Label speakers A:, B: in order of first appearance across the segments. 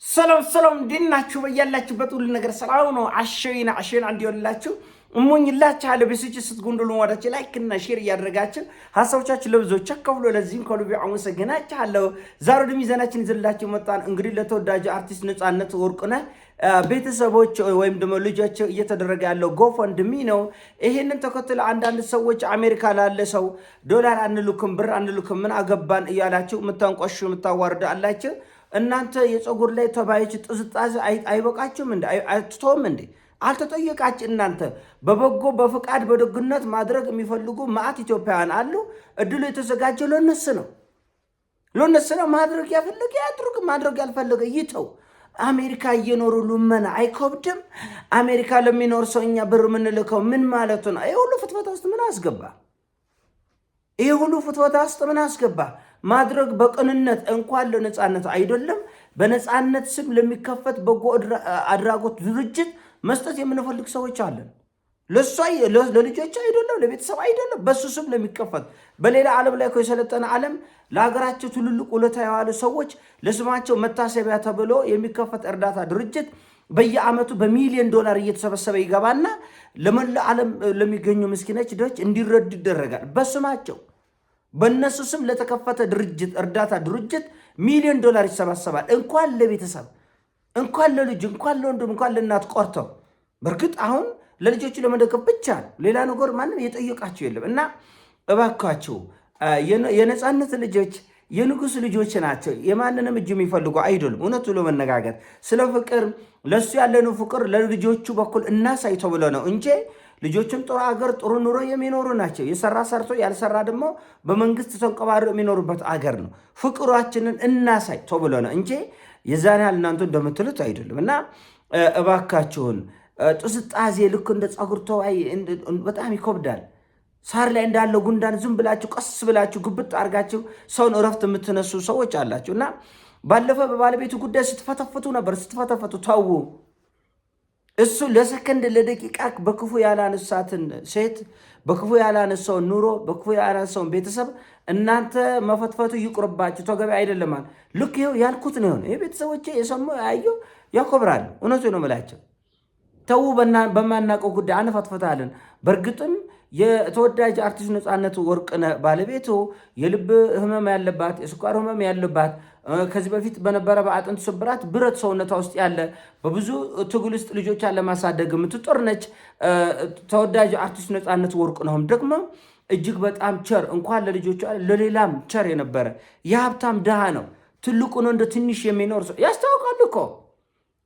A: ሰላም እንዲናችሁ በያላችሁበት ሁሉ ነገር ሰላም ነው። አሸይና እንዲወላችሁ እሞኝላችኋለሁ። በስጭ ስትጉንዱሉ ወዳች ላይክ እና ሼር እያደረጋችሁ ሐሳቦቻችሁ ለብዙዎች አካፍሎ ለዚህም ከልብ አመሰግናችኋለሁ። ዛሬ ወደ ሚዛናችን ይዘላችሁ መጣን። እንግዲህ ለተወዳጁ አርቲስት ነፃነት ወርቅነህ ቤተሰቦች ወይም ደግሞ ልጆች እየተደረገ ያለው ጎፈንድሚ ነው። ይሄንን ተከትሎ አንዳንድ ሰዎች አሜሪካ ላለ ሰው ዶላር አንልኩም ብር አንልኩም ምን አገባን እያላችሁ የምታንቆሹ የምታዋርዱ አላችሁ። እናንተ የፀጉር ላይ ተባይች ጥዝጣዝ አይበቃችሁም እንዴ? አትቶም እንዴ? አልተጠየቃች እናንተ በበጎ በፍቃድ በደግነት ማድረግ የሚፈልጉ ማአት ኢትዮጵያውያን አሉ። እድሉ የተዘጋጀው ለነሱ ነው። ማድረግ ያፈለገ ያድርግ፣ ማድረግ ያልፈለገ ይተው። አሜሪካ እየኖሩ ልመና አይከብድም? አሜሪካ ለሚኖር ሰው እኛ ብር የምንልከው ምን ማለት ነው? ይሄ ሁሉ ፍትወታ ውስጥ ምን አስገባ? ማድረግ በቅንነት እንኳን ለነፃነት አይደለም በነፃነት ስም ለሚከፈት በጎ አድራጎት ድርጅት መስጠት የምንፈልግ ሰዎች አለን። ለልጆች አይደለም ለቤተሰብ አይደለም፣ በሱ ስም ለሚከፈት በሌላ ዓለም ላይ የሰለጠነ ዓለም ለሀገራቸው ትልልቅ ውለታ የዋሉ ሰዎች ለስማቸው መታሰቢያ ተብሎ የሚከፈት እርዳታ ድርጅት በየዓመቱ በሚሊዮን ዶላር እየተሰበሰበ ይገባና ለመላ ዓለም ለሚገኙ ምስኪኖች ድሆች እንዲረዱ ይደረጋል። በስማቸው በእነሱ ስም ለተከፈተ ድርጅት እርዳታ ድርጅት ሚሊዮን ዶላር ይሰበሰባል። እንኳን ለቤተሰብ እንኳን ለልጅ እንኳን ለወንድም እንኳን ለእናት ቆርተው። በእርግጥ አሁን ለልጆቹ ለመደገፍ ብቻ ሌላ ነገር ማንም የጠየቃቸው የለም። እና እባካችሁ የነፃነት ልጆች የንጉስ ልጆች ናቸው። የማንንም እጅ የሚፈልጉ አይደሉም። እውነቱ ለመነጋገር ስለ ፍቅር ለሱ ያለን ፍቅር ለልጆቹ በኩል እናሳይ ተብሎ ነው እንጂ ልጆችም ጥሩ አገር ጥሩ ኑሮ የሚኖሩ ናቸው። የሰራ ሰርቶ ያልሰራ ደግሞ በመንግስት ተንቀባሮ የሚኖሩበት አገር ነው። ፍቅራችንን እናሳይ ተብሎ ነው እንጂ የዛን ያህል እናንተ እንደምትሉት አይደለም። እና እባካችሁን ጥስጣዜ ልክ እንደ ፀጉር ተዋይ በጣም ይከብዳል። ሳር ላይ እንዳለው ጉንዳን ዝም ብላችሁ ቀስ ብላችሁ ግብጥ አድርጋችሁ ሰውን እረፍት የምትነሱ ሰዎች አላችሁ። እና ባለፈ በባለቤቱ ጉዳይ ስትፈተፍቱ ነበር። ተዉ። እሱ ለሰከንድ ለደቂቃ በክፉ ያላነሳትን ሴት በክፉ ያላነሳውን ኑሮ በክፉ ያላነሳውን ቤተሰብ እናንተ መፈትፈቱ ይቁርባችሁ፣ ተገቢ አይደለም። ልክ ይኸው ያልኩት ነው የሆነ። ይህ ቤተሰቦቼ የሰሙ ያዩ ያኮብራሉ። እውነቱ ነው የምላቸው። ተዉ፣ በማናውቀው ጉዳይ አንፈትፈታለን። በእርግጥም የተወዳጅ አርቲስት ነፃነት ወርቅነህ ባለቤቱ የልብ ህመም ያለባት የስኳር ህመም ያለባት ከዚህ በፊት በነበረ በአጥንት ስብራት ብረት ሰውነቷ ውስጥ ያለ በብዙ ትግል ውስጥ ልጆቿን ለማሳደግ የምትጦር ነች። ተወዳጅ አርቲስት ነፃነት ወርቅነህም ደግሞ እጅግ በጣም ቸር እንኳን ለልጆቿ ለሌላም ቸር የነበረ የሀብታም ድሃ ነው። ትልቁን እንደ ትንሽ የሚኖር ሰው ያስታውቃሉ እኮ።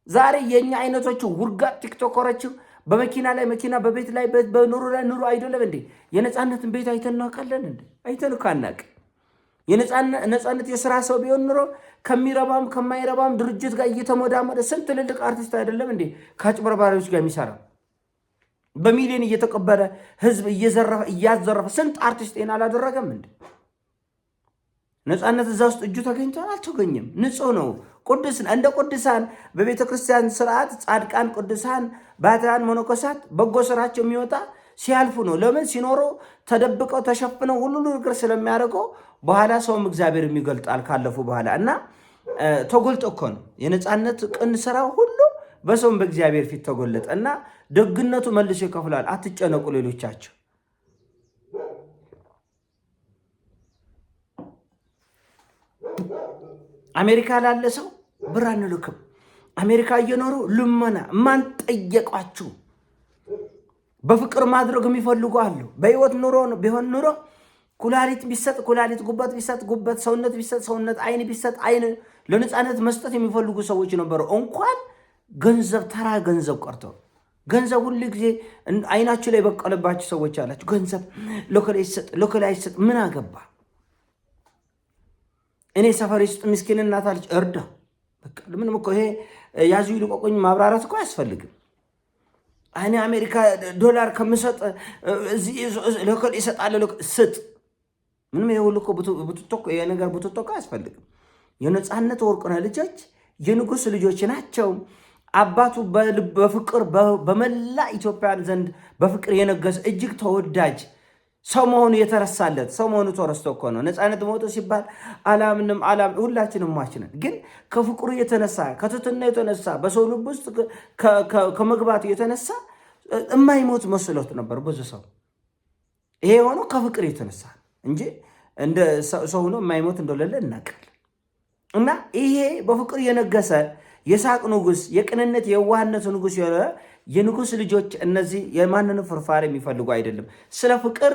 A: ዛሬ የኛ አይነቶቹ ውርጋት ቲክቶከሮች በመኪና ላይ መኪና በቤት ላይ በኑሮ ላይ ኑሮ አይደለም እንዴ? የነፃነትን ቤት አይተን እናውቃለን እንዴ? አይተን እኮ አናውቅ። የነፃነት የስራ ሰው ቢሆን ኑሮ ከሚረባም ከማይረባም ድርጅት ጋር እየተሞዳመደ ስንት ትልልቅ አርቲስት አይደለም እንዴ ከአጭበርባሪዎች ጋር የሚሰራ በሚሊዮን እየተቀበለ ህዝብ እያዘረፈ ስንት አርቲስት ጤና አላደረገም እንዴ? ነፃነት እዛ ውስጥ እጁ ተገኝቷል? አልተገኘም። ንጹህ ነው። ቅዱስ እንደ ቅዱሳን በቤተ ክርስቲያን ስርዓት ጻድቃን፣ ቅዱሳን፣ ባትያን፣ መነኮሳት በጎ ስራቸው የሚወጣ ሲያልፉ ነው። ለምን ሲኖሩ ተደብቀው ተሸፍነው ሁሉ ነገር ስለሚያደርገው በኋላ ሰውም እግዚአብሔር የሚገልጣል ካለፉ በኋላ። እና ተጎልጦ እኮ ነው የነፃነት ቅን ስራው ሁሉ በሰውም በእግዚአብሔር ፊት ተጎለጠ። እና ደግነቱ መልሶ ይከፍላል። አትጨነቁ ሌሎቻቸው። አሜሪካ ላለ ሰው ብር አንልክም። አሜሪካ እየኖሩ ልመና ማን ጠየቋችሁ? በፍቅር ማድረግ የሚፈልጉ አሉ። በህይወት ኑሮ ቢሆን ኑሮ ኩላሊት ቢሰጥ ኩላሊት፣ ጉበት ቢሰጥ ጉበት፣ ሰውነት ቢሰጥ ሰውነት፣ አይን ቢሰጥ አይን ለነፃነት መስጠት የሚፈልጉ ሰዎች ነበሩ። እንኳን ገንዘብ ተራ ገንዘብ ቀርተው ገንዘብ ሁሉ ጊዜ አይናችሁ ላይ በቀለባችሁ ሰዎች አላችሁ። ገንዘብ ለከላይ ይሰጥ ምን አገባ? እኔ ሰፈር ውስጥ ምስኪን እናት አለች እርዳ። በቃ ምንም እኮ ይሄ ያዙ ይልቆቁኝ ማብራራት እኮ አያስፈልግም። እኔ አሜሪካ ዶላር ከምሰጥ ለከል ይሰጣል ስጥ። ምንም ይሄ ሁሉ እኮ ቡትቶኮ ይሄ ነገር ቡትቶኮ አያስፈልግም። የነፃነት ወርቅነህ ልጆች የንጉስ ልጆች ናቸው። አባቱ በፍቅር በመላ ኢትዮጵያን ዘንድ በፍቅር የነገሰ እጅግ ተወዳጅ ሰው መሆኑ የተረሳለት ሰው መሆኑ ተረስቶ እኮ ነው። ነፃነት ሞቶ ሲባል አላምንም ሁላችንም ሟችነን። ግን ከፍቅሩ የተነሳ ከትትና የተነሳ በሰው ልብ ውስጥ ከመግባቱ የተነሳ የማይሞት መስሎት ነበር ብዙ ሰው። ይሄ የሆነው ከፍቅር የተነሳ እንጂ እንደ ሰው ሆኖ የማይሞት እንደሌለ እናውቃለን። እና ይሄ በፍቅር የነገሰ የሳቅ ንጉስ፣ የቅንነት የዋህነት ንጉስ የሆነ የንጉስ ልጆች እነዚህ የማንንም ፍርፋሪ የሚፈልጉ አይደለም። ስለ ፍቅር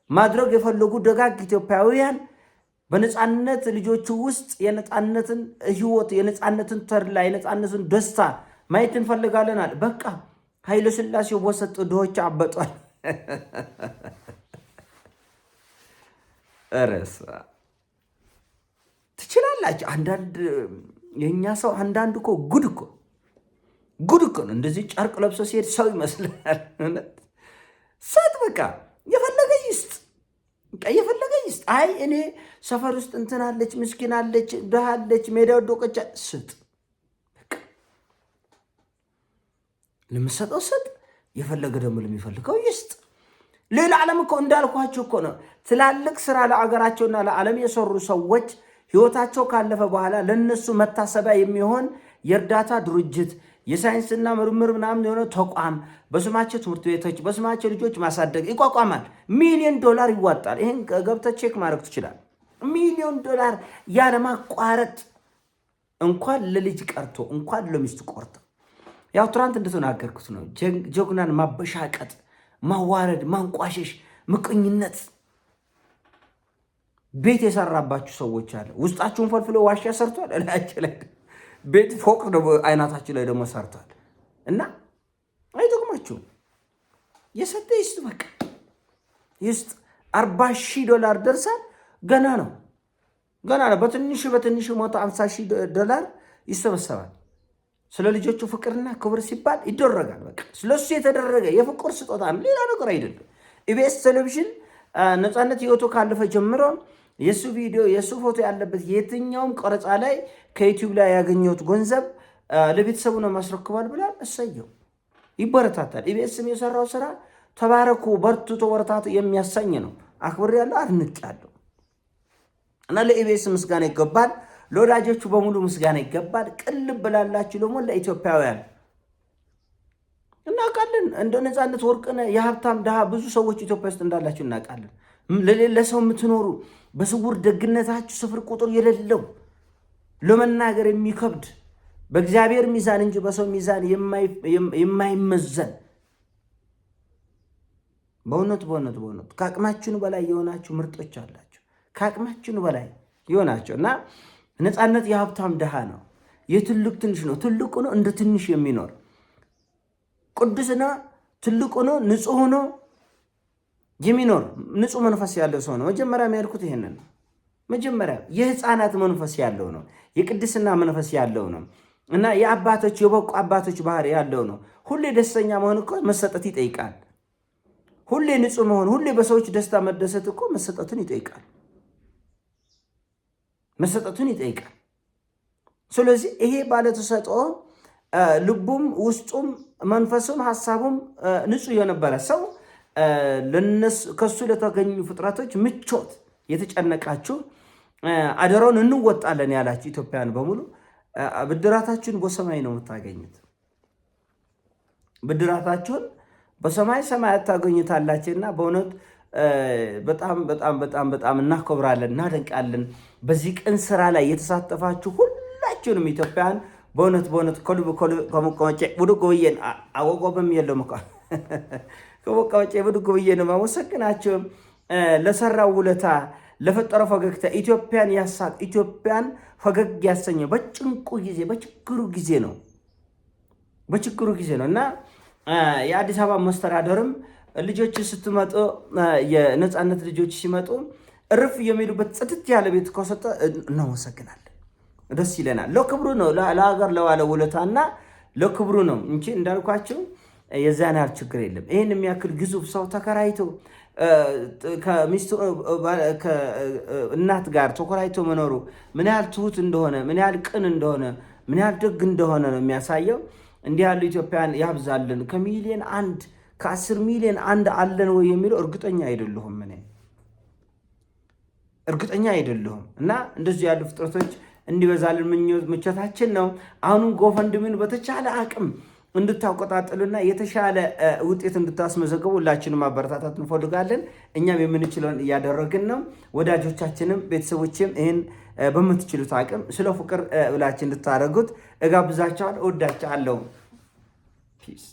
A: ማድረግ የፈለጉ ደጋግ ኢትዮጵያውያን በነፃነት ልጆቹ ውስጥ የነፃነትን ህይወት፣ የነፃነትን ተድላ፣ የነፃነትን ደስታ ማየት እንፈልጋለን አለ። በቃ ኃይለ ሥላሴ ወሰጥ ድሆች አበጧል። እረሳ ትችላላችሁ። አንዳንድ የእኛ ሰው አንዳንድ እኮ ጉድ እኮ ነው። እንደዚህ ጨርቅ ለብሶ ሲሄድ ሰው ይመስላል። ሰት በቃ የፈለገ ይስጥ። አይ እኔ ሰፈር ውስጥ እንትናለች፣ ምስኪናለች፣ ድሃለች፣ ሜዳ ወደቀች፣ ስጥ። ለምሰጠው ስጥ። የፈለገ ደግሞ ለሚፈልገው ይስጥ። ሌላ ዓለም እኮ እንዳልኳቸው እኮ ነው። ትላልቅ ስራ ለአገራቸውና ለዓለም የሰሩ ሰዎች ህይወታቸው ካለፈ በኋላ ለነሱ መታሰቢያ የሚሆን የእርዳታ ድርጅት፣ የሳይንስና ምርምር ምናምን የሆነ ተቋም በስማቸው ትምህርት ቤቶች በስማቸው ልጆች ማሳደግ ይቋቋማል። $1,000,000 ይዋጣል። ይህን ገብተህ ቼክ ማድረግ ትችላል። $1,000,000 ያለማቋረጥ እንኳን ለልጅ ቀርቶ እንኳን ለሚስት ቆርጦ። ያው ትናንት እንደተናገርኩት ነው። ጀግናን ማበሻቀጥ፣ ማዋረድ፣ ማንቋሸሽ፣ ምቀኝነት ቤት የሰራባችሁ ሰዎች አለ። ውስጣችሁን ፈልፍሎ ዋሻ ሰርቷል። እላያችሁ ላይ ቤት ፎቅ ደግሞ አይናታችሁ ላይ ደግሞ ሰርቷል። እና አይጠቅማችሁም። የሰጠ ይስጥ፣ በቃ ይስጥ። $40,000 ደርሳል። ገና ነው። በትንሹ $150,000 ይሰበሰባል። ስለ ልጆቹ ፍቅርና ክብር ሲባል ይደረጋል። በቃ ስለሱ የተደረገ የፍቅር ስጦታ ነው፣ ሌላ ነገር አይደለም። ኢቢኤስ ቴሌቪዥን ነፃነት ህይወቱ ካለፈ ጀምሮ የሱ ቪዲዮ የሱ ፎቶ ያለበት የትኛውም ቀረጻ ላይ ከዩቲዩብ ላይ ያገኘሁት ገንዘብ ለቤተሰቡ ነው ማስረክባል ብላል። እሰየው፣ ይበረታታል። ኢቢኤስም የሰራው ስራ ተባረኩ፣ በርቱ፣ ተወርታቱ የሚያሰኝ ነው። አክብር ያለው አድንቅ ያለው እና ለኢቢኤስ ምስጋና ይገባል። ለወዳጆቹ በሙሉ ምስጋና ይገባል። ቅልብ ብላላችሁ ደግሞ ለኢትዮጵያውያን እናውቃለን። እንደ ነፃነት ወርቅነህ የሀብታም ድሃ ብዙ ሰዎች ኢትዮጵያ ውስጥ እንዳላችሁ እናውቃለን። ለሰው የምትኖሩ በስውር ደግነታችሁ ስፍር ቁጥር የሌለው ለመናገር የሚከብድ በእግዚአብሔር ሚዛን እንጂ በሰው ሚዛን የማይመዘን በእውነት ከአቅማችን በላይ የሆናችሁ ምርጦች አላችሁ። ከአቅማችን በላይ የሆናችሁ እና ነፃነት የሀብታም ድሃ ነው። የትልቅ ትንሽ ነው። ትልቁ ነው እንደ ትንሽ የሚኖር ቅዱስና ትልቁ ነው ንጹህ ነው የሚኖር ንጹህ መንፈስ ያለው ሰው ነው። መጀመሪያ የሚያልኩት ይሄንን ነው። መጀመሪያ የህፃናት መንፈስ ያለው ነው። የቅድስና መንፈስ ያለው ነው እና የአባቶች የበቁ አባቶች ባህሪ ያለው ነው። ሁሌ ደስተኛ መሆን እኮ መሰጠት ይጠይቃል። ሁሌ ንጹህ መሆን፣ ሁሌ በሰዎች ደስታ መደሰት እኮ መሰጠትን ይጠይቃል። ስለዚህ ይሄ ባለተሰጥኦ ልቡም ውስጡም መንፈሱም ሐሳቡም ንጹህ የነበረ ሰው ከሱ ለተገኙ ፍጥረቶች ምቾት የተጨነቃችሁ አደራውን እንወጣለን ያላችሁ ኢትዮጵያን በሙሉ ብድራታችሁን በሰማይ ነው የምታገኙት። ብድራታችሁን በሰማይ ሰማያት ታገኙታላችሁና በእውነት በጣም እናከብራለን፣ እናደንቃለን። በዚህ ቀን ስራ ላይ የተሳተፋችሁ ሁላችሁንም ኢትዮጵያን በእውነት ከልብ ከመቀመጫ ብድግ ብዬ አወቆብም የለው መቃ ከመቀመጫ ብድግ ብዬ ነው ማመሰግናችሁ። ለሰራው ውለታ፣ ለፈጠረው ፈገግታ፣ ኢትዮጵያን ያሳቅ፣ ኢትዮጵያን ፈገግ ያሰኘው በጭንቁ ጊዜ በችግሩ ጊዜ ነው እና የአዲስ አበባ መስተዳደርም ልጆች ስትመጡ የነፃነት ልጆች ሲመጡ እርፍ የሚሉበት ጽድት ያለ ቤት ከሰጠ እናመሰግናለን። ደስ ይለናል። ለክብሩ ነው፣ ለሀገር ለዋለ ውለታና ለክብሩ ነው እንጂ እንዳልኳቸው የዛን ያህል ችግር የለም። ይህን የሚያክል ግዙፍ ሰው ተከራይቶ ከሚስቱ እናት ጋር ተከራይቶ መኖሩ ምን ያህል ትሁት እንደሆነ፣ ምን ያህል ቅን እንደሆነ፣ ምን ያህል ደግ እንደሆነ ነው የሚያሳየው። እንዲህ ያሉ ኢትዮጵያን ያብዛልን። ከሚሊዮን አንድ ከ10 ሚሊዮን አንድ አለን ወይ የሚለው እርግጠኛ አይደለሁም እና እንደዚህ ያሉ ፍጥረቶች እንዲበዛልን ምኞታችን ነው። አሁንም ጎፈንድሚን በተቻለ አቅም እንድታቆጣጥሉና የተሻለ ውጤት እንድታስመዘግቡ ሁላችንም ማበረታታት እንፈልጋለን። እኛም የምንችለውን እያደረግን ነው። ወዳጆቻችንም ቤተሰቦችም ይህን በምትችሉት አቅም ስለ ፍቅር ብላችሁ እንድታደርጉት እጋብዛችኋለሁ። እወዳችኋለሁ። ፒስ